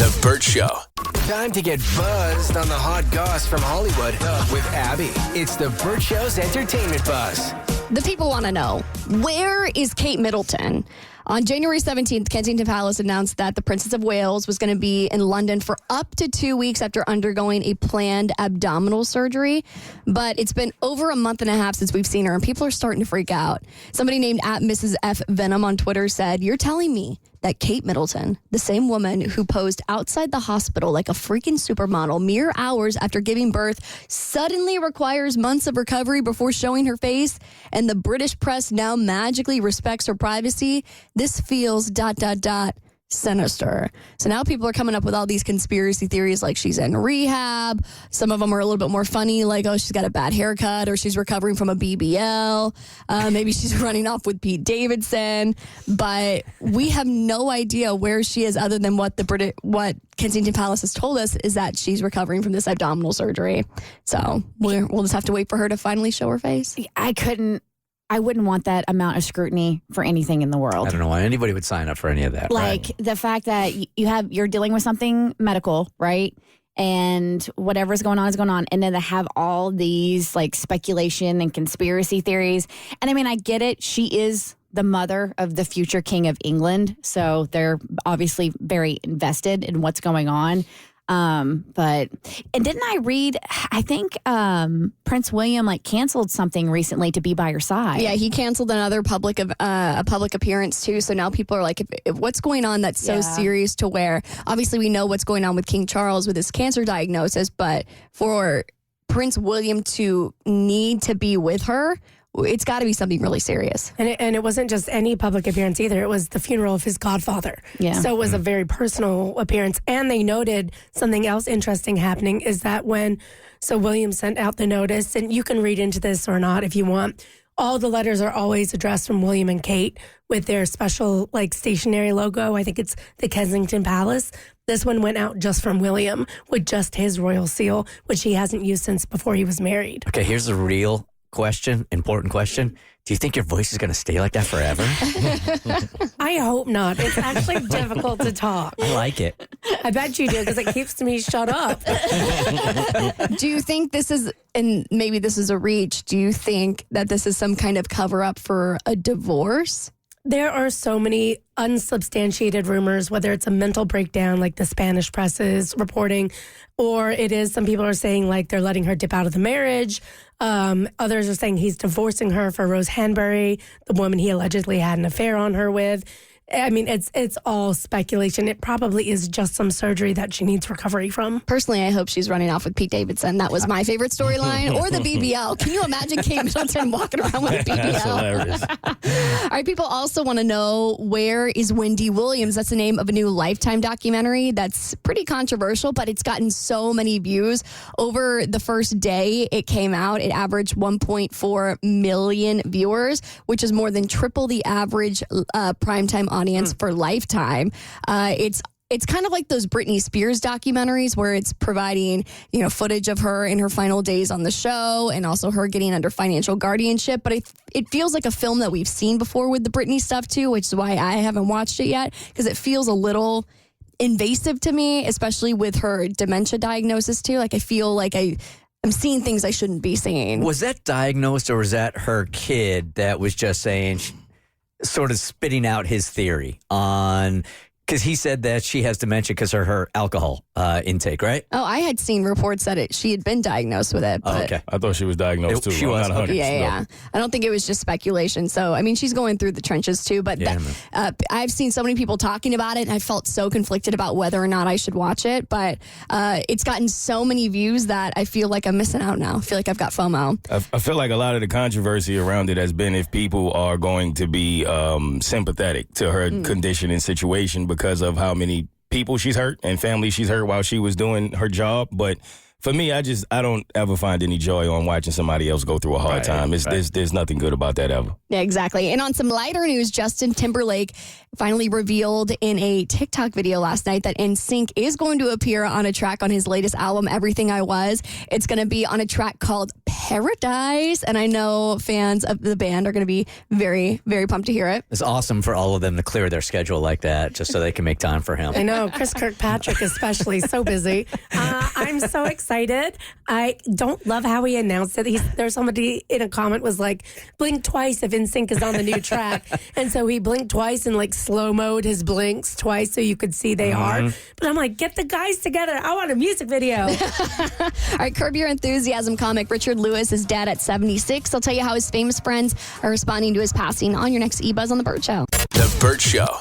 The Bert Show. Time to get buzzed on the hot goss from Hollywood with Abby. It's the Bert Show's entertainment buzz. The people want to know, where is Kate Middleton? On January 17th, Kensington Palace announced that the Princess of Wales was going to be in London for up to 2 weeks after undergoing a planned abdominal surgery. But it's been over a month and a half since we've seen her, and people are starting to freak out. Somebody named @MrsFVenom on Twitter said, "You're telling me that Kate Middleton, the same woman who posed outside the hospital like a freaking supermodel mere hours after giving birth, suddenly requires months of recovery before showing her face, and the British press now magically respects her privacy? This feels ... sinister." So now people are coming up with all these conspiracy theories like she's in rehab. Some of them are a little bit more funny, like, oh, she's got a bad haircut, or she's recovering from a BBL. Maybe she's running off with Pete Davidson. But we have no idea where she is, other than what Kensington Palace has told us is that she's recovering from this abdominal surgery. So we'll just have to wait for her to finally show her face. I wouldn't want that amount of scrutiny for anything in the world. I don't know why anybody would sign up for any of that. Like the fact that you're dealing with something medical, right? And whatever's going on is going on. And then to have all these like speculation and conspiracy theories. And I mean, I get it. She is the mother of the future king of England. So they're obviously very invested in what's going on. And didn't I read, I think Prince William canceled something recently to be by her side. Yeah, he canceled another public appearance too. So now people are like, if what's going on that's so serious to where, obviously we know what's going on with King Charles with his cancer diagnosis, but for Prince William to need to be with her, it's got to be something really serious. And it wasn't just any public appearance either. It was the funeral of his godfather. Yeah. So it was a very personal appearance. And they noted something else interesting happening is that so William sent out the notice, and you can read into this or not if you want. All the letters are always addressed from William and Kate with their special stationary logo. I think it's the Kensington Palace. This one went out just from William with just his royal seal, which he hasn't used since before he was married. Okay, here's the real important question. Do you think your voice is going to stay like that forever? I hope not. It's actually difficult to talk. I like it. I bet you do, because it keeps me shut up. Do you think this is, and maybe this is a reach, do you think that this is some kind of cover up for a divorce? There are so many unsubstantiated rumors, whether it's a mental breakdown like the Spanish press is reporting, or it is, some people are saying they're letting her dip out of the marriage. Others are saying he's divorcing her for Rose Hanbury, the woman he allegedly had an affair on her with. I mean, it's all speculation. It probably is just some surgery that she needs recovery from. Personally, I hope she's running off with Pete Davidson. That was my favorite storyline. Or the BBL. Can you imagine Kate Middleton walking around with a BBL? That's hilarious. All right, people also want to know, where is Wendy Williams? That's the name of a new Lifetime documentary that's pretty controversial, but it's gotten so many views. Over the first day it came out, it averaged 1.4 million viewers, which is more than triple the average primetime audience for Lifetime. It's kind of like those Britney Spears documentaries where it's providing, footage of her in her final days on the show and also her getting under financial guardianship. But it feels like a film that we've seen before with the Britney stuff too, which is why I haven't watched it yet, because it feels a little invasive to me, especially with her dementia diagnosis too. I feel like I'm seeing things I shouldn't be seeing. Was that diagnosed, or was that her kid that was just saying, sort of spitting out his theory on, because he said that she has dementia because of her alcohol intake, right? Oh, I had seen reports that she had been diagnosed with it. But okay. I thought she was diagnosed too. She was. Yeah. I don't think it was just speculation. So, I mean, she's going through the trenches too. But I've seen so many people talking about it, and I felt so conflicted about whether or not I should watch it. But it's gotten so many views that I feel like I'm missing out now. I feel like I've got FOMO. I feel like a lot of the controversy around it has been if people are going to be sympathetic to her condition and situation because of how many people she's hurt and family she's hurt while she was doing her job. But for me, I don't ever find any joy on watching somebody else go through a hard time. There's nothing good about that ever. Yeah, exactly. And on some lighter news, Justin Timberlake finally revealed in a TikTok video last night that NSYNC is going to appear on a track on his latest album, Everything I Was. It's going to be on a track called Paradise. And I know fans of the band are going to be very, very pumped to hear it. It's awesome for all of them to clear their schedule like that just so they can make time for him. I know. Chris Kirkpatrick especially, so busy. I'm so excited. I don't love how he announced it. There's somebody in a comment was like, blink twice if NSYNC is on the new track. And so he blinked twice and like slow-moed his blinks twice so you could see they are. But I'm like, get the guys together. I want a music video. All right, Curb Your Enthusiasm comic Richard Lewis is dead at 76. I'll tell you how his famous friends are responding to his passing on your next eBuzz on The Bert Show. The Bert Show.